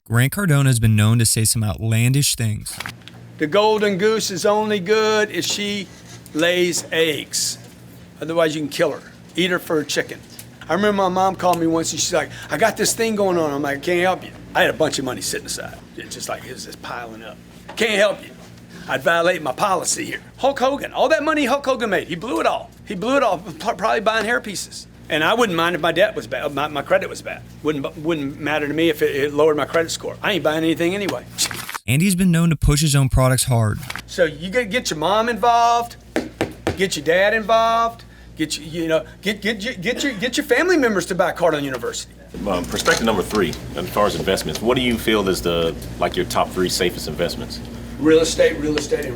Grant Cardone has been known to say some outlandish things. The golden goose is only good if she lays eggs. Otherwise, you can kill her. Eat her for a chicken. I remember my mom called me once and she's like, I got this thing going on. I'm like, I can't help you. I had a bunch of money sitting aside. It's just like, it was just piling up. Can't help you. I'd violate my policy here. Hulk Hogan, all that money Hulk Hogan made, he blew it all. He blew it all, probably buying hair pieces. And I wouldn't mind if my debt was bad, my credit was bad. Wouldn't matter to me if it lowered my credit score. I ain't buying anything anyway. And he's been known to push his own products hard. So you gotta get your mom involved, get your dad involved, get your family members to buy Cardone University. Perspective number 3, as far as investments, what do you feel is your top 3 safest investments? Real estate, and real estate.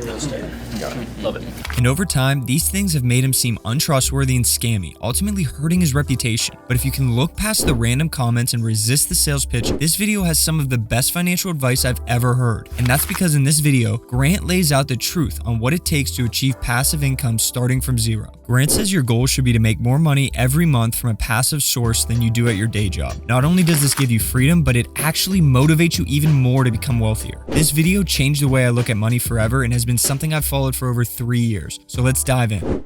Got it. Love it. And over time, these things have made him seem untrustworthy and scammy, ultimately hurting his reputation. But if you can look past the random comments and resist the sales pitch, this video has some of the best financial advice I've ever heard. And that's because in this video, Grant lays out the truth on what it takes to achieve passive income starting from zero. Grant says your goal should be to make more money every month from a passive source than you do at your day job. Not only does this give you freedom, but it actually motivates you even more to become wealthier. This video changed the way I look at money forever and has been something I've followed for over 3 years. So let's dive in.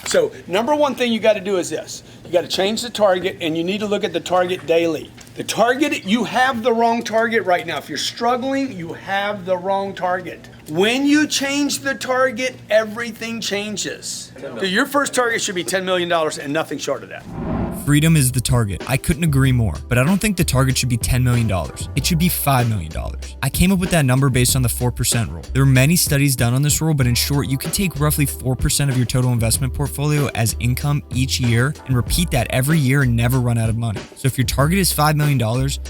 So number one thing you got to do is this. You got to change the target, and you need to look at the target daily. The target, you have the wrong target right now. If you're struggling, you have the wrong target. When you change the target, everything changes. So your first target should be $10 million and nothing short of that. Freedom is the target. I couldn't agree more, but I don't think the target should be $10 million. It should be $5 million. I came up with that number based on the 4% rule. There are many studies done on this rule, but in short, you can take roughly 4% of your total investment portfolio as income each year and repeat that every year and never run out of money. So if your target is $5 million,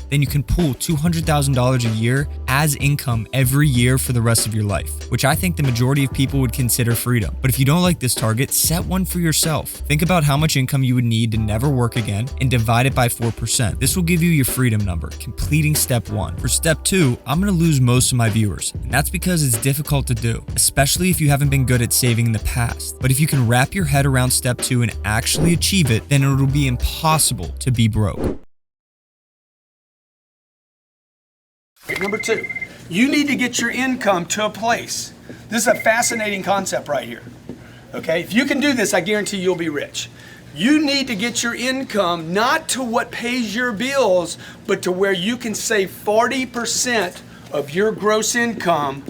then you can pool $200,000 a year as income every year for the rest of your life, which I think the majority of people would consider freedom. But if you don't like this target, set one for yourself. Think about how much income you would need to never work again and divide it by 4%. This will give you your freedom number, completing step 1. For step 2, I'm going to lose most of my viewers, and that's because it's difficult to do, especially if you haven't been good at saving in the past. But if you can wrap your head around step 2 and actually achieve it, then it will be impossible to be broke. Number 2, you need to get your income to a place. This is a fascinating concept right here. Okay, if you can do this, I guarantee you'll be rich. You need to get your income not to what pays your bills, but to where you can save 40% of your gross income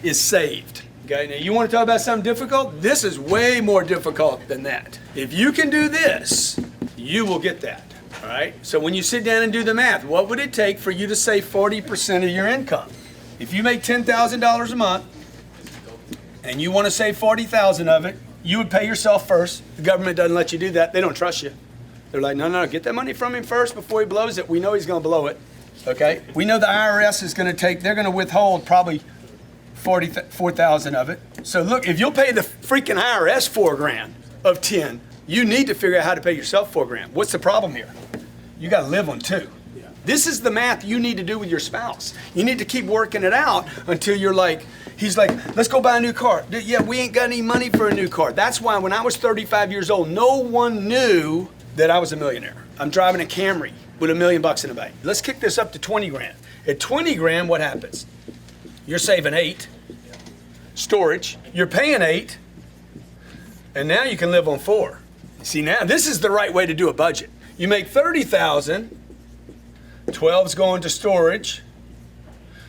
is saved. Okay, now you want to talk about something difficult? This is way more difficult than that. If you can do this, you will get that. All right, so when you sit down and do the math, what would it take for you to save 40% of your income? If you make $10,000 a month and you want to save $40,000 of it, you would pay yourself first. The government doesn't let you do that. They don't trust you. They're like, no, get that money from him first before he blows it. We know he's going to blow it, okay? We know the IRS is going to they're going to withhold probably $4,000 of it. So look, if you'll pay the freaking IRS $4,000 of 10, you need to figure out how to pay yourself $4,000. What's the problem here? You got to live on 2. This is the math you need to do with your spouse. You need to keep working it out until you're like, he's like, let's go buy a new car. Yeah, we ain't got any money for a new car. That's why when I was 35 years old, no one knew that I was a millionaire. I'm driving a Camry with $1 million in the bank. Let's kick this up to 20 grand. At 20 grand, what happens? You're saving 8. Storage, you're paying 8. And now you can live on 4. See, now this is the right way to do a budget. You make 30,000. 12's going to storage,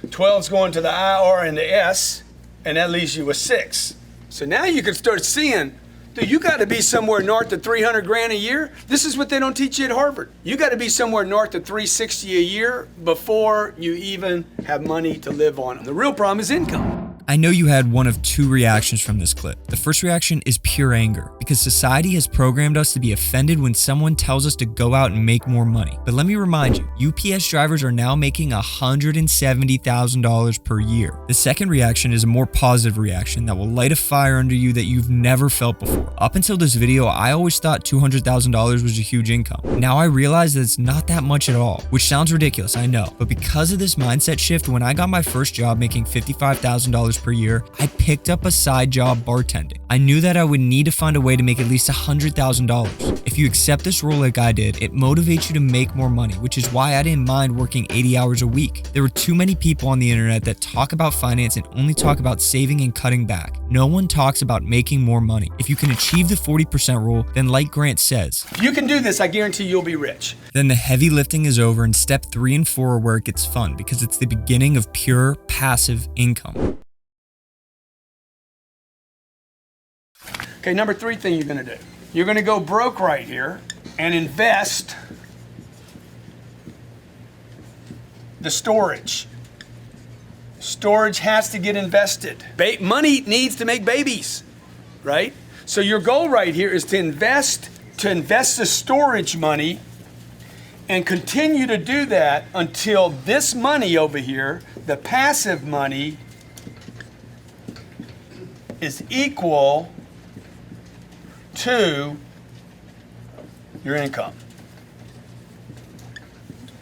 12's going to the IR and the S, and that leaves you with 6. So now you can start seeing, dude, you got to be somewhere north of 300 grand a year. This is what they don't teach you at Harvard. You got to be somewhere north of 360 a year before you even have money to live on. And the real problem is income. I know you had one of 2 reactions from this clip. The first reaction is pure anger, because society has programmed us to be offended when someone tells us to go out and make more money. But let me remind you, UPS drivers are now making $170,000 per year. The second reaction is a more positive reaction that will light a fire under you that you've never felt before. Up until this video, I always thought $200,000 was a huge income. Now I realize that it's not that much at all, which sounds ridiculous, I know. But because of this mindset shift, when I got my first job making $55,000 $100,000 per year, I picked up a side job bartending. I knew that I would need to find a way to make at least $100,000. If you accept this rule like I did, it motivates you to make more money, which is why I didn't mind working 80 hours a week. There were too many people on the internet that talk about finance and only talk about saving and cutting back. No one talks about making more money. If you can achieve the 40% rule, then like Grant says, If you can do this, I guarantee you'll be rich. then the heavy lifting is over and step 3 and 4 are where it gets fun because it's the beginning of pure passive income. Okay, number 3 thing you're gonna do. You're gonna go broke right here and invest the storage. Storage has to get invested. Money needs to make babies, right? So your goal right here is to invest the storage money and continue to do that until this money over here, the passive money, is equal to your income.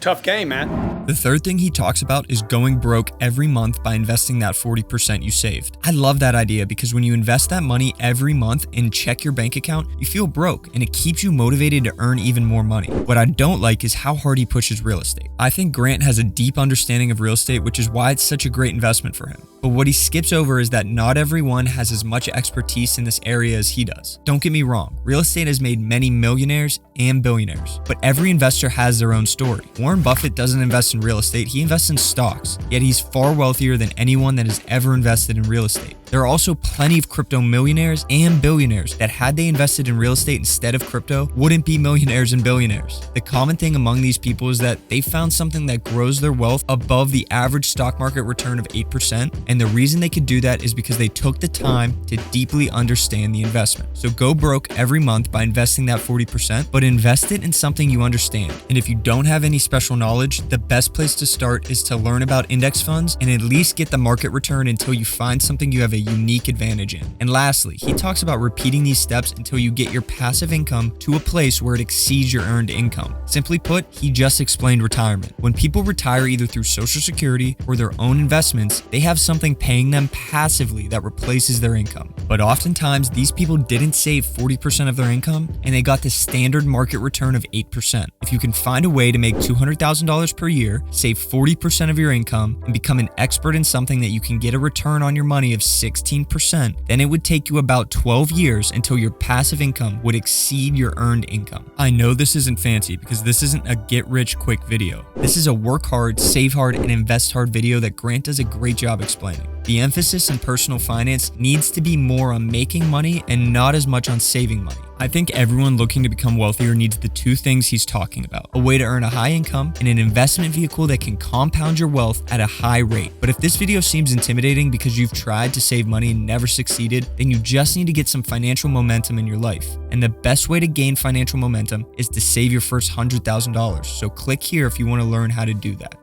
Tough game, man. The third thing he talks about is going broke every month by investing that 40% you saved. I love that idea because when you invest that money every month and check your bank account, you feel broke and it keeps you motivated to earn even more money. What I don't like is how hard he pushes real estate. I think Grant has a deep understanding of real estate, which is why it's such a great investment for him. But what he skips over is that not everyone has as much expertise in this area as he does. Don't get me wrong, real estate has made many millionaires and billionaires, but every investor has their own story. Warren Buffett doesn't invest in real estate, he invests in stocks, yet he's far wealthier than anyone that has ever invested in real estate. There are also plenty of crypto millionaires and billionaires that had they invested in real estate instead of crypto, wouldn't be millionaires and billionaires. The common thing among these people is that they found something that grows their wealth above the average stock market return of 8%, and the reason they could do that is because they took the time to deeply understand the investment. So go broke every month by investing that 40%, but invest it in something you understand. And if you don't have any special knowledge, the best place to start is to learn about index funds and at least get the market return until you find something you have a unique advantage in. And lastly, he talks about repeating these steps until you get your passive income to a place where it exceeds your earned income. Simply put, he just explained retirement. When people retire either through Social Security or their own investments, they have something paying them passively that replaces their income. But oftentimes, these people didn't save 40% of their income and they got the standard market return of 8%. If you can find a way to make $200,000 per year, save 40% of your income, and become an expert in something that you can get a return on your money of 16%, then it would take you about 12 years until your passive income would exceed your earned income. I know this isn't fancy because this isn't a get-rich-quick video. This is a work hard, save hard, and invest hard video that Grant does a great job explaining. The emphasis in personal finance needs to be more on making money and not as much on saving money. I think everyone looking to become wealthier needs the two things he's talking about: a way to earn a high income and an investment vehicle that can compound your wealth at a high rate. But if this video seems intimidating because you've tried to save money and never succeeded, then you just need to get some financial momentum in your life. And the best way to gain financial momentum is to save your first $100,000. So click here if you want to learn how to do that.